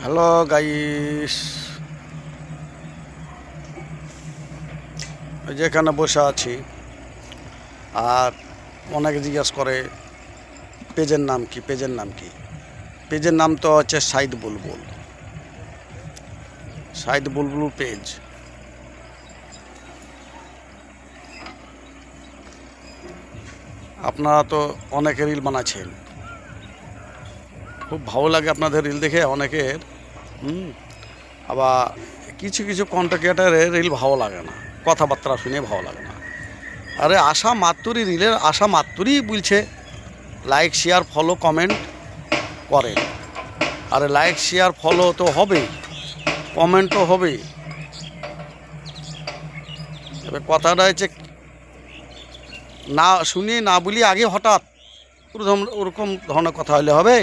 Hello guys, যেখানে বসে আছি আর অনেকে জিজ্ঞাসা করে পেজের নাম কি। পেজের নাম তো হচ্ছে সাইদ বুলবুল পেজ। আপনারা তো অনেকে রিল বানাচ্ছেন, খুব ভালো লাগে আপনাদের রিল দেখে অনেকের। আবার কিছু কিছু কন্টেন্ট ক্রিয়েটারের রিল ভালো লাগে না, কথাবার্তা শুনে ভালো লাগে না। আরে আশা মাত্রই রিলের আশা মাত্রই বলছে লাইক শেয়ার ফলো কমেন্ট করেন। আরে লাইক শেয়ার ফলো তো হবে, কমেন্টও হবে। এবার কথাটা হচ্ছে না শুনি না বলি আগে হঠাৎ ওরকম ধরনের কথা হলে হবে।